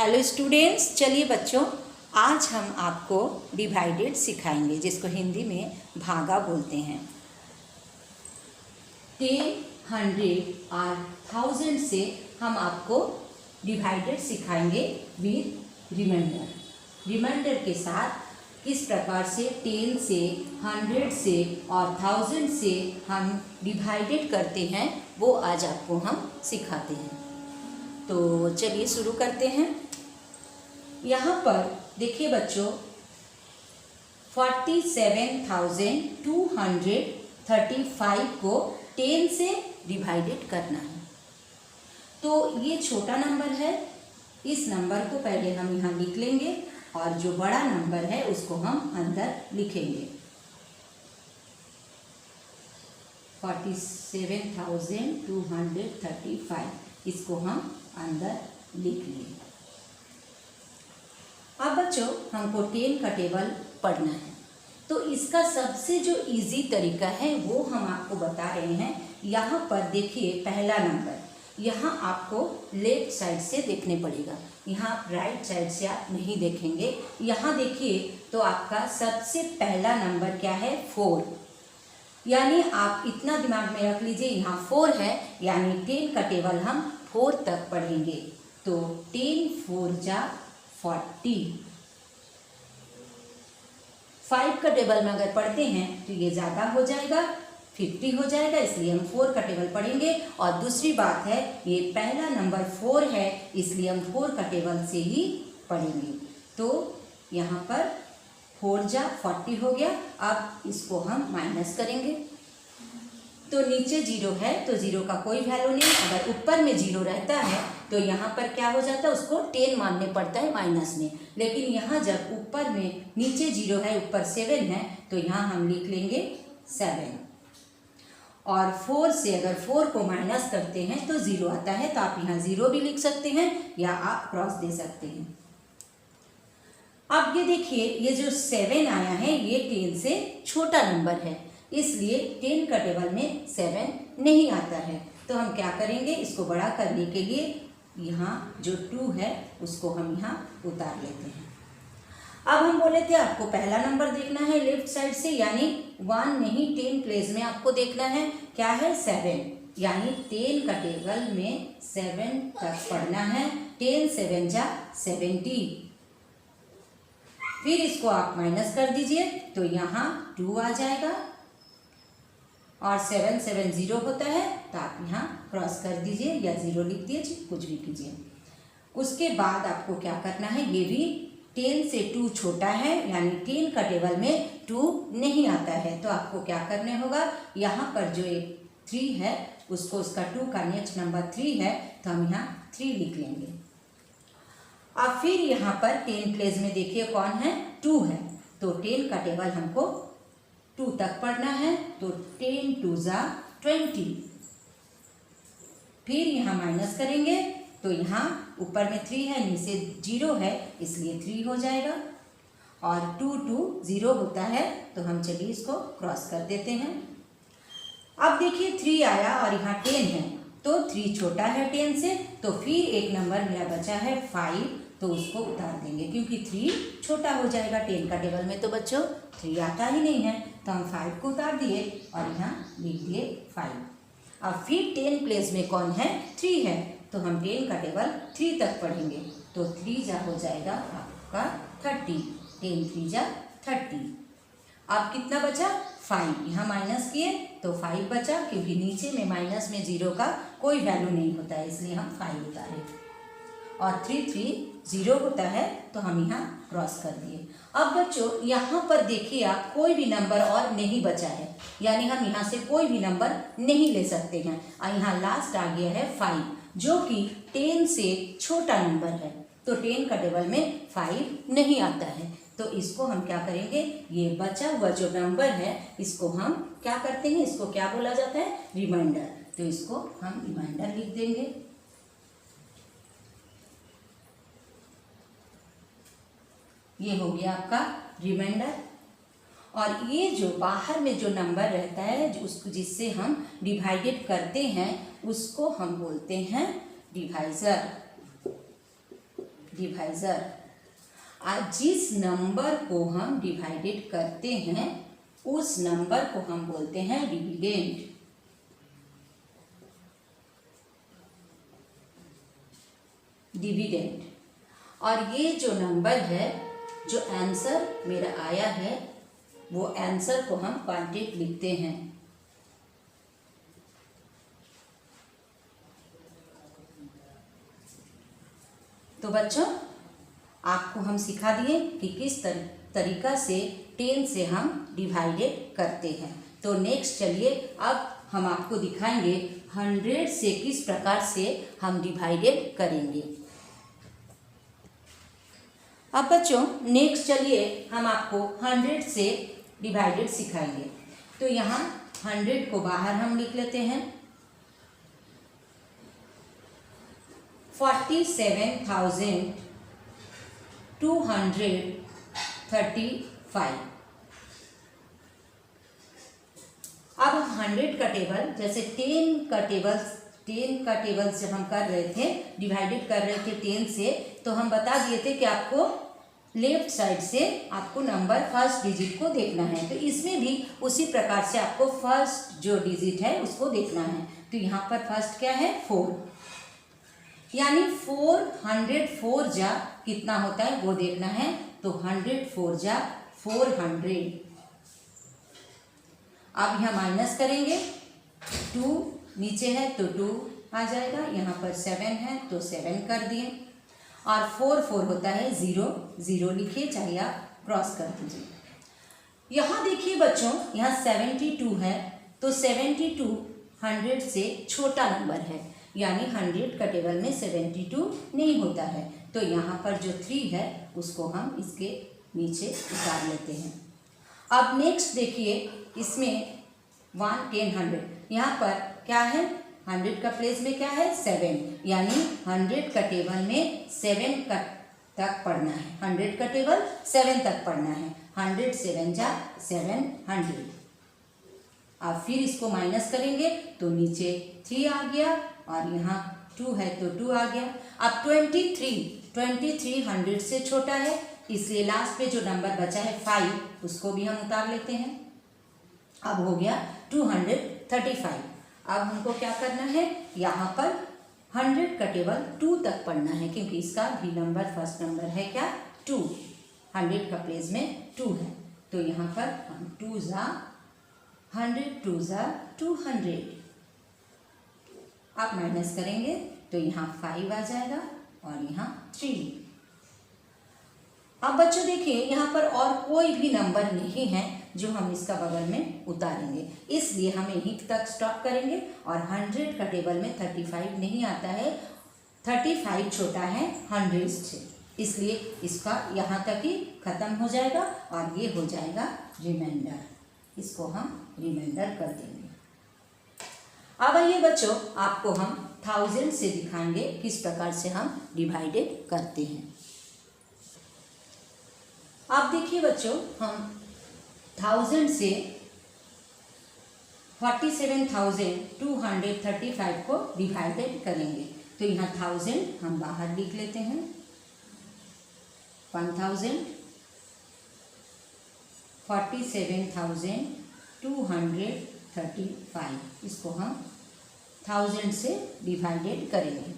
Hello students, चलिए बच्चों, आज हम आपको डिवाइडेड सिखाएंगे, जिसको हिंदी में भागा बोलते हैं। 10, 100 और 1000 से हम आपको डिवाइडेड सिखाएंगे विद रिमाइंडर। रिमाइंडर के साथ किस प्रकार से 10 से, 100 से और 1000 से हम डिवाइडेड करते हैं, वो आज आपको हम सिखाते हैं। तो चलिए शुरू करते हैं। यहाँ पर देखिए बच्चों, 47,235 को 10 से डिवाइडेड करना है। तो ये छोटा नंबर है, इस नंबर को पहले हम यहाँ लिख लेंगे और जो बड़ा नंबर है उसको हम अंदर लिखेंगे। 47,235 इसको हम अंदर लिख लिए। अब बच्चों, हमको 10 का टेबल पढ़ना है, तो इसका सबसे जो इजी तरीका है वो हम आपको बता रहे हैं। यहाँ पर देखिए, पहला नंबर यहाँ आपको लेफ्ट साइड से देखने पड़ेगा, यहाँ राइट साइड से आप नहीं देखेंगे। यहाँ देखिए तो आपका सबसे पहला नंबर क्या है? 4। यानी आप इतना दिमाग में रख लीजिए, यहाँ 4 है, यानी 10 का टेबल हम 4 तक पढ़ेंगे। तो 10 4 जा 40। 5 का टेबल में अगर पढ़ते हैं तो ये ज़्यादा हो जाएगा, 50 हो जाएगा, इसलिए हम 4 का टेबल पढ़ेंगे। और दूसरी बात है, ये पहला नंबर 4 है, इसलिए हम 4 का टेबल से ही पढ़ेंगे। तो यहाँ पर 4 जा 40 हो गया। अब इसको हम माइनस करेंगे, तो नीचे 0 है तो 0 का कोई वैल्यू नहीं। अगर ऊपर में 0 रहता है तो यहाँ पर क्या हो जाता है, उसको 10 मानने पड़ता है माइनस में। लेकिन यहाँ जब ऊपर में नीचे 0 है, ऊपर 7 है, तो यहाँ हम लिख लेंगे 7। और 4 से अगर 4 को माइनस करते हैं तो 0 आता है, तो आप यहाँ 0 भी लिख सकते हैं या आप क्रॉस दे सकते हैं। अब ये देखिए, ये जो 7 आया है ये 10 से छोटा नंबर है, इसलिए 10 का टेबल में 7 नहीं आता है। तो हम क्या करेंगे, इसको बड़ा करने के लिए यहाँ जो 2 है उसको हम यहाँ उतार लेते हैं। अब हम बोले थे आपको पहला नंबर देखना है लेफ्ट साइड से, यानी 1 नहीं 10 प्लेस में आपको देखना है। क्या है? 7, यानी 10 का टेबल में 7 तक पढ़ना है। 10 7 जा 70। फिर इसको आप माइनस कर दीजिए तो यहाँ 2 आ जाएगा, और 7 7 0 होता है, तो आप यहाँ क्रॉस कर दीजिए या 0 लिख दीजिए, कुछ भी कीजिए। उसके बाद आपको क्या करना है, ये भी 10 से 2 छोटा है, यानी 10 का टेबल में 2 नहीं आता है, तो आपको क्या करने होगा, यहाँ पर जो एक 3 है उसको, उसका 2 का नेक्स्ट नंबर 3 है, तो हम यहाँ 3 लिख लेंगे। अब फिर यहाँ पर 10 प्लेस में देखिए कौन है? 2 है, तो 10 का टेबल हमको 2 तक पढ़ना है। तो 10 2 जा 20। फिर यहाँ माइनस करेंगे तो यहाँ ऊपर में 3 है, नीचे 0 है, इसलिए 3 हो जाएगा। और 2 2 0 होता है, तो हम चलिए इसको क्रॉस कर देते हैं। अब देखिए 3 आया और यहाँ 10 है, तो 3 छोटा है 10 से, तो फिर एक नंबर मेरा बचा है 5, तो उसको उतार देंगे, क्योंकि 3 छोटा हो जाएगा। 10 का टेबल में तो बच्चों 3 आता ही नहीं है, तो हम 5 को उतार दिए और यहाँ लिख दिए 5। अब फिर 10 प्लेस में कौन है? 3 है, तो हम 10 का टेबल 3 तक पढ़ेंगे। तो 3 जा हो जाएगा आपका 30। 10 3 जा 30। अब कितना बचा? 5। यहाँ माइनस किए तो 5 बचा, क्योंकि नीचे में माइनस में 0 का कोई वैल्यू नहीं होता है, इसलिए हम 5 उतारे। और 3 3 0 होता है, तो हम यहाँ क्रॉस कर दिए। अब बच्चों यहाँ पर देखिए, आप कोई भी नंबर और नहीं बचा है, यानी हम यहाँ से कोई भी नंबर नहीं ले सकते हैं। और यहाँ लास्ट आ गया है 5, जो कि 10 से छोटा नंबर है, तो 10 का टेबल में 5 नहीं आता है। तो इसको हम क्या करेंगे, ये बचा हुआ जो नंबर है इसको हम क्या करते हैं, इसको क्या बोला जाता है? रिमाइंडर। तो इसको हम रिमाइंडर लिख देंगे। ये हो गया आपका रिमाइंडर। और ये जो बाहर में जो नंबर रहता है, जो उसको जिससे हम डिवाइडेड करते हैं, उसको हम बोलते हैं डिवाइजर। डिवाइजर। आज जिस नंबर को हम डिवाइडेड करते हैं उस नंबर को हम बोलते हैं डिविडेंड। डिविडेंड। और ये जो नंबर है, जो आंसर मेरा आया है, वो आंसर को हम क्वांटिटी लिखते हैं। तो बच्चों, आपको हम सिखा दिए कि किस तरीका से 10 से हम डिवाइडेड करते हैं। तो नेक्स्ट चलिए अब हम आपको दिखाएंगे 100 से किस प्रकार से हम डिवाइडेड करेंगे। अब बच्चों नेक्स्ट चलिए हम आपको 100 से डिवाइडेड सिखाएंगे। तो यहाँ 100 को बाहर हम लिख लेते हैं। 47,235। अब हम 100 का टेबल, जैसे 10 का टेबल से हम कर रहे थे, डिवाइडेड कर रहे थे 10 से, तो हम बता दिए थे कि आपको लेफ्ट साइड से आपको नंबर फर्स्ट डिजिट को देखना है। तो इसमें भी उसी प्रकार से आपको फर्स्ट जो डिजिट है उसको देखना है। तो यहाँ पर फर्स्ट क्या है? 4, यानी 404 जा कितना होता है वो देखना है। तो 104 जा 400। अब यहाँ माइनस करेंगे, 2 नीचे है तो 2 आ जाएगा, यहाँ पर 7 है तो 7 कर दिए, और 4 होता है 0, 0 लिखिए, चाहे आप क्रॉस कर दीजिए। यहाँ देखिए बच्चों, यहाँ 72 है, तो 72 100 से छोटा नंबर है, यानी 100 का टेबल में 72 नहीं होता है। तो यहाँ पर जो 3 है उसको हम इसके नीचे उतार लेते हैं। अब नेक्स्ट देखिए, इसमें 1, 10, 100, यहाँ पर क्या है? 100 का प्लेस में क्या है? 7, यानी 100 का टेबल में 7 तक पढ़ना है। 100 का टेबल 7 तक पढ़ना है। 100 7 जा 700। अब फिर इसको माइनस करेंगे तो नीचे 3 आ गया, और यहाँ 2 है तो 2 आ गया। अब 23 100 से छोटा है, इसलिए लास्ट पे जो नंबर बचा है 5, उसको भी हम उतार लेते हैं। अब हो गया 235। अब हमको क्या करना है? यहाँ पर 100 का टेबल 2 तक पढ़ना है, क्योंकि इसका भी नंबर फर्स्ट नंबर है क्या? 2। 100 का प्लेस में 2 है, तो यहाँ पर हम 2 जा 100, 2 जा 200। आप माइनस करेंगे तो यहाँ 5 आ जाएगा, और यहाँ 3। अब बच्चों देखिए, यहाँ पर और कोई भी नंबर नहीं है जो हम इसका बगल में उतारेंगे, इसलिए हम यहीं तक स्टॉप करेंगे। और 100 का टेबल में 35 नहीं आता है, 35 छोटा है 100 से, इसलिए इसका यहाँ तक ही ख़त्म हो जाएगा, और ये हो जाएगा रिमाइंडर। इसको हम रिमाइंडर कर देंगे। अब आइए बच्चों, आपको हम 1000 से दिखाएंगे किस प्रकार से हम डिवाइडेड करते हैं। आप देखिए बच्चों, हम 1000 से 47,235 को डिवाइडेड करेंगे। तो यहाँ 1000 हम बाहर लिख लेते हैं। 1000, 47,235, इसको हम 1000 से डिवाइडेड करेंगे।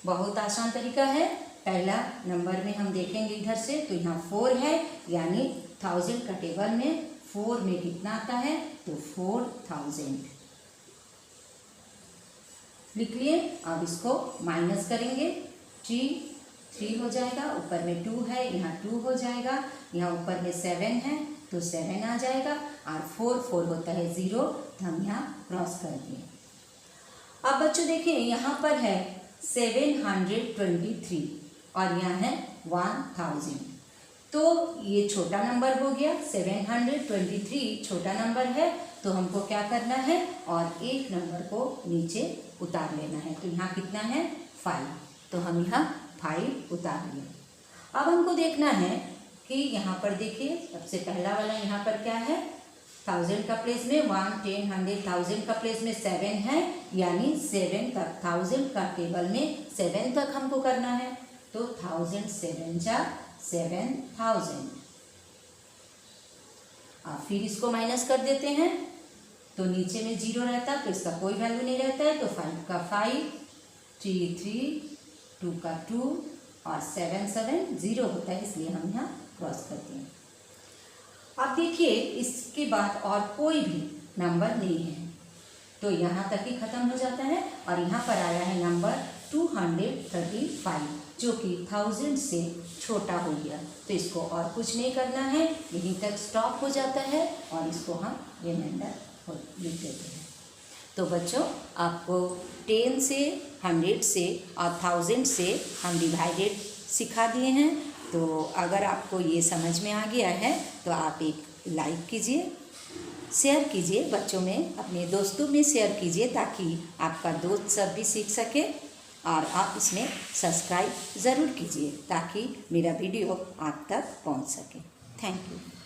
बहुत आसान तरीका है। पहला नंबर में हम देखेंगे इधर से, तो यहाँ 4 है, यानी 1000 का टेबल में 4 में कितना आता है? तो 4000 लिख लिए। अब इसको माइनस करेंगे, 3 हो जाएगा, ऊपर में 2 है, यहाँ 2 हो जाएगा, यहाँ ऊपर में 7 है तो 7 आ जाएगा, और 4 होता है 0, तो हम यहाँ क्रॉस कर दिए। अब बच्चों देखिए, यहाँ पर है 723, और यहाँ है 1000, तो ये छोटा नंबर हो गया। 723 छोटा नंबर है, तो हमको क्या करना है? और एक नंबर को नीचे उतार लेना है। तो यहाँ कितना है? 5, तो हम यहाँ 5 उतार लिए। अब हमको देखना है कि यहाँ पर देखिए, सबसे पहला वाला यहाँ पर क्या है? 1000 का प्लेस में 1, 10, 100, 1000 का प्लेस में 7 है, यानी 7 तक 1000 का टेबल में 7 तक हमको करना है। तो 1000 7 जा 7000। अब फिर इसको माइनस कर देते हैं, तो नीचे में 0 रहता तो इसका कोई वैल्यू नहीं रहता है, तो 5 का 5, 3 3, 2 का 2 और 7 7 0 होता है, इसलिए हम यहाँ क्रॉस करते हैं। अब देखिए इसके बाद और कोई भी नंबर नहीं है, तो यहाँ तक ही ख़त्म हो जाता है। और यहाँ पर आया है नंबर 235, जो कि 1000 से छोटा हो गया, तो इसको और कुछ नहीं करना है, यहीं तक स्टॉप हो जाता है और इसको हम रिमाइंडर लिख देते हैं। तो बच्चों, आपको 10 से 100 से और 1000 से हम डिवाइडेड सिखा दिए हैं। तो अगर आपको ये समझ में आ गया है तो आप एक लाइक कीजिए, शेयर कीजिए, बच्चों में अपने दोस्तों में शेयर कीजिए, ताकि आपका दोस्त सब भी सीख सके। और आप इसमें सब्सक्राइब ज़रूर कीजिए ताकि मेरा वीडियो आप तक पहुंच सके। Thank you.